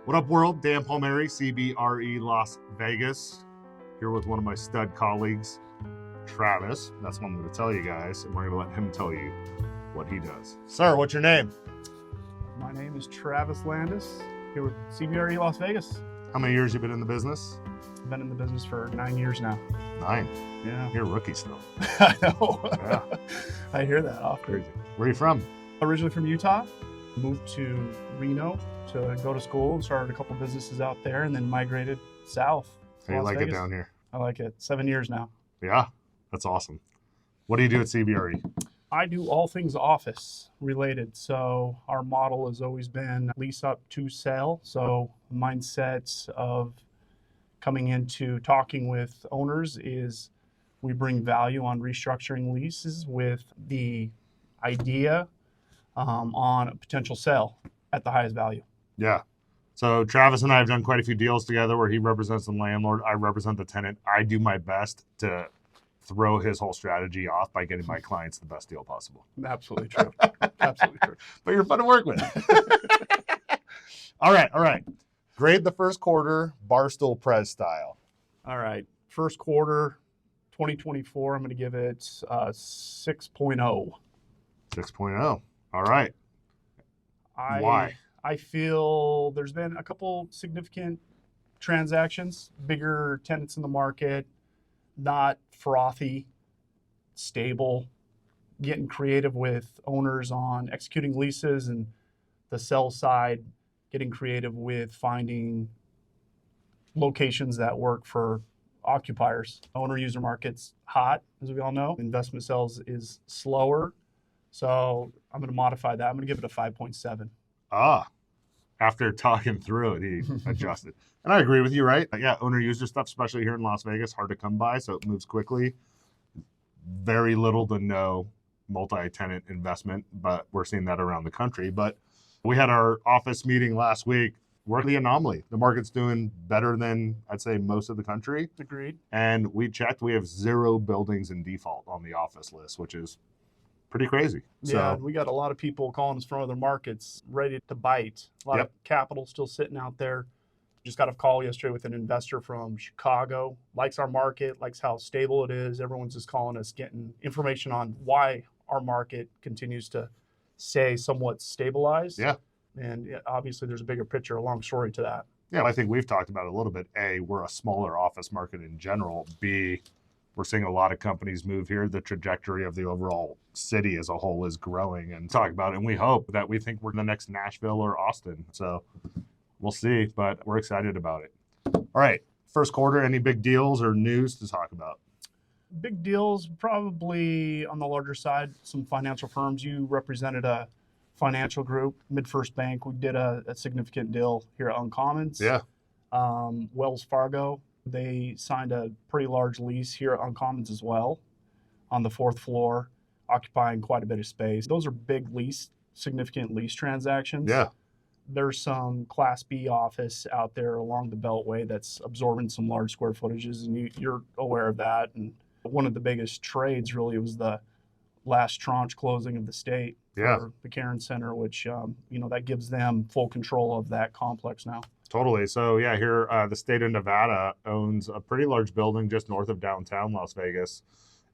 What up, world? Dan Palmeri, CBRE Las Vegas, here with one of my stud colleagues, Travis. That's what I'm going to tell you guys, and we're going to let him tell you what he does. Sir, what's your name? My name is Travis Landis, here with CBRE Las Vegas. How many years you been in the business? I've been in the business for 9 years now. 9? Yeah. You're a rookie still. I know. Yeah. I hear that often. Crazy. Where are you from? Originally from Utah, moved to Reno to go to school and started a couple businesses out there and then migrated south. How you Las like Vegas. it down here? I like it. 7 years now. Yeah, that's awesome. What do you do at CBRE? I do all things office related. So our model has always been lease up to sell. So mindset of coming into talking with owners is we bring value on restructuring leases with the idea on a potential sale at the highest value. Yeah. So Travis and I have done quite a few deals together where he represents the landlord, I represent the tenant. I do my best to throw his whole strategy off by getting my clients the best deal possible. Absolutely true. Absolutely true. But you're fun to work with. All right. Grade the first quarter, Barstool Prez style. All right. First quarter, 2024, I'm going to give it 6.0. 6.0. All right. Why? I feel there's been a couple significant transactions, bigger tenants in the market, not frothy, stable, getting creative with owners on executing leases, and the sell side getting creative with finding locations that work for occupiers. Owner user market's hot, as we all know. Investment sales is slower. So I'm going to modify that. I'm going to give it a 5.7. After talking through it, he adjusted. And I agree with you, right? Yeah, owner user stuff, especially here in Las Vegas, hard to come by, so it moves quickly. Very little to no multi-tenant investment, but we're seeing that around the country. But we had our office meeting last week. We're the anomaly. The market's doing better than, I'd say, most of the country. Agreed. And we checked, we have 0 buildings in default on the office list, which is pretty crazy. Yeah, So we got a lot of people calling us from other markets ready to bite. A lot of capital still sitting out there. Just got a call yesterday with an investor from Chicago. Likes our market, likes how stable it is. Everyone's just calling us, getting information on why our market continues to stay somewhat stabilized. Yeah. And obviously there's a bigger picture, a long story to that. yeah, I think we've talked about it a little bit. A, we're a smaller office market in general. B, we're seeing a lot of companies move here. The trajectory of the overall city as a whole is growing, and talk about it. And we hope that we think we're the next Nashville or Austin. So we'll see, but we're excited about it. All right. First quarter, any big deals or news to talk about? Big deals, probably on the larger side, some financial firms. You represented a financial group, MidFirst Bank. We did a significant deal here at Uncommons. Yeah. Wells Fargo, they signed a pretty large lease here at Uncommons as well on the 4th floor, occupying quite a bit of space. Those are big significant lease transactions. Yeah. There's some Class B office out there along the Beltway that's absorbing some large square footages, and you're aware of that. And one of the biggest trades really was the last tranche closing of the state for the Cairn Center, which, that gives them full control of that complex now. Totally. So yeah, here the state of Nevada owns a pretty large building just north of downtown Las Vegas,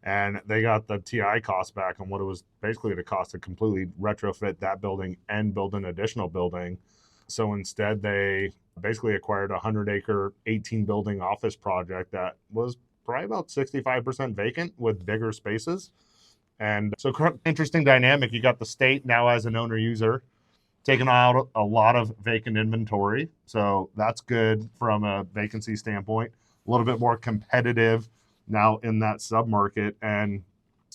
and they got the TI cost back on what it was basically going to cost to completely retrofit that building and build an additional building. So instead, they basically acquired a 100-acre, 18-building office project that was probably about 65% vacant with bigger spaces. And so interesting dynamic. You got the state now as an owner user taking out a lot of vacant inventory. So that's good from a vacancy standpoint. A little bit more competitive now in that submarket. And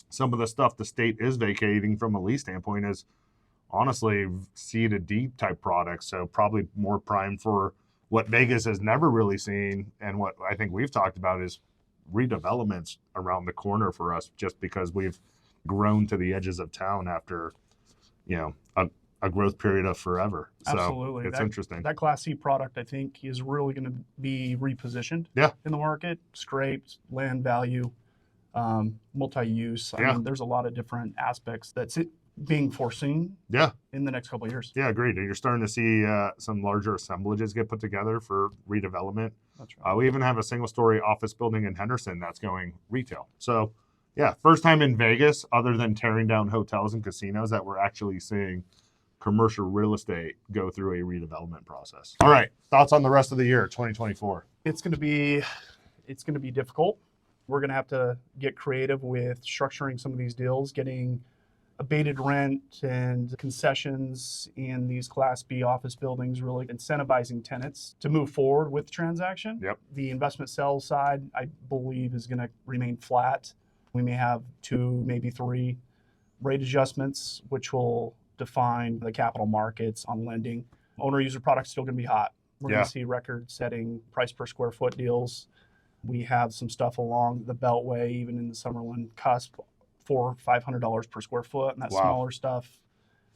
some of the stuff the state is vacating from a lease standpoint is honestly C to D type products. So probably more prime for what Vegas has never really seen. And what I think we've talked about is redevelopments around the corner for us, just because we've grown to the edges of town after, a growth period of forever. Absolutely. So it's interesting. That Class C product, I think, is really going to be repositioned in the market. Scraped, land value, multi-use. I mean, there's a lot of different aspects that being foreseen Yeah. in the next couple of years. Yeah, agreed. You're starting to see some larger assemblages get put together for redevelopment. That's right. We even have a single-story office building in Henderson that's going retail. So, yeah, first time in Vegas, other than tearing down hotels and casinos, that we're actually seeing commercial real estate go through a redevelopment process. All right, thoughts on the rest of the year, 2024? It's going to be difficult. We're going to have to get creative with structuring some of these deals, getting abated rent and concessions in these Class B office buildings, really incentivizing tenants to move forward with the transaction. Yep. The investment sales side, I believe, is going to remain flat. We may have 2, maybe 3 rate adjustments, which will define the capital markets on lending. Owner user products still going to be hot. We're going to see record-setting price per square foot deals. We have some stuff along the Beltway, even in the Summerlin cusp, $400 or $500 per square foot, and that smaller stuff.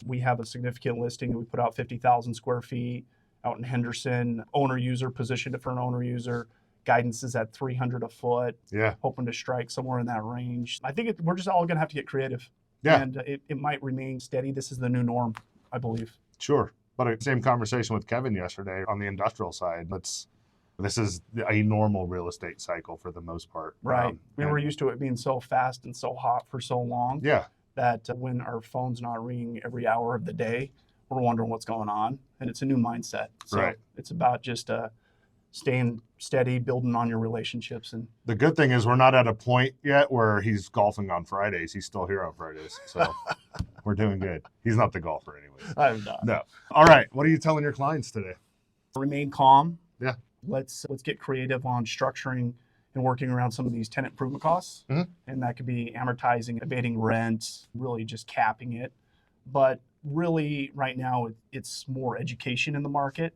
We have a significant listing that we put out 50,000 square feet out in Henderson. Owner user, positioned it for an owner user. Guidance is at $300 a foot. Yeah. Hoping to strike somewhere in that range. I think we're just all going to have to get creative. Yeah. And it might remain steady. This is the new norm, I believe. Sure. But same conversation with Kevin yesterday on the industrial side. This is a normal real estate cycle for the most part. Right. We were used to it being so fast and so hot for so long. Yeah. That when our phone's not ringing every hour of the day, we're wondering what's going on. And it's a new mindset. So it's about just staying steady, building on your relationships. And the good thing is we're not at a point yet where he's golfing on Fridays. He's still here on Fridays. So we're doing good. He's not the golfer anyways. I'm not. No. All right. What are you telling your clients today? Remain calm. Yeah. Let's get creative on structuring and working around some of these tenant improvement costs. Mm-hmm. And that could be amortizing, abating rent, really just capping it. But really right now it's more education in the market.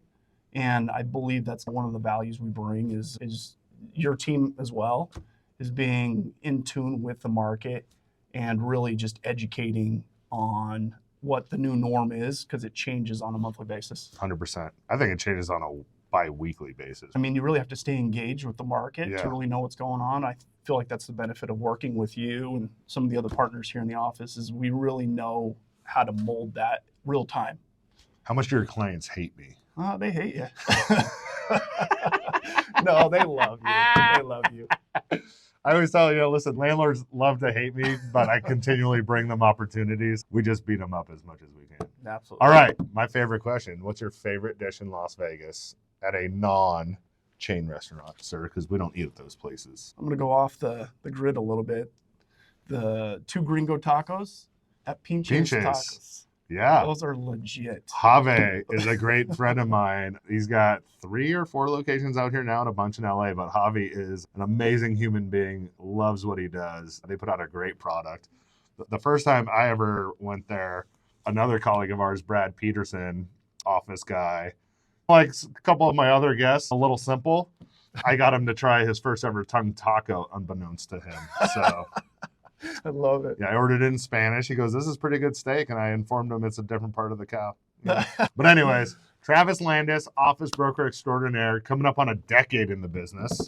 And I believe that's one of the values we bring is your team as well, is being in tune with the market and really just educating on what the new norm is, because it changes on a monthly basis. 100%. I think it changes on a bi-weekly basis. I mean, you really have to stay engaged with the market to really know what's going on. I feel like that's the benefit of working with you and some of the other partners here in the office, is we really know how to mold that real time. How much do your clients hate me? They hate you. No, they love you. They love you. I always tell you, listen, landlords love to hate me, but I continually bring them opportunities. We just beat them up as much as we can. Absolutely. All right. My favorite question. What's your favorite dish in Las Vegas at a non-chain restaurant, sir? Because we don't eat at those places. I'm going to go off the grid a little bit. The 2 gringo tacos at Pinches Tacos. Yeah. Those are legit. Javi is a great friend of mine. He's got 3 or 4 locations out here now and a bunch in LA, but Javi is an amazing human being, loves what he does. They put out a great product. The first time I ever went there, another colleague of ours, Brad Peterson, office guy, like a couple of my other guests, a little simple. I got him to try his first ever tongue taco unbeknownst to him. So I love it. yeah, I ordered it in Spanish. He goes, "This is pretty good steak." And I informed him it's a different part of the cow. Yeah. But anyways, Travis Landis, office broker extraordinaire, coming up on a decade in the business.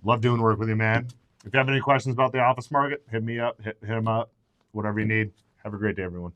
Love doing work with you, man. If you have any questions about the office market, hit me up, hit him up, whatever you need. Have a great day, everyone.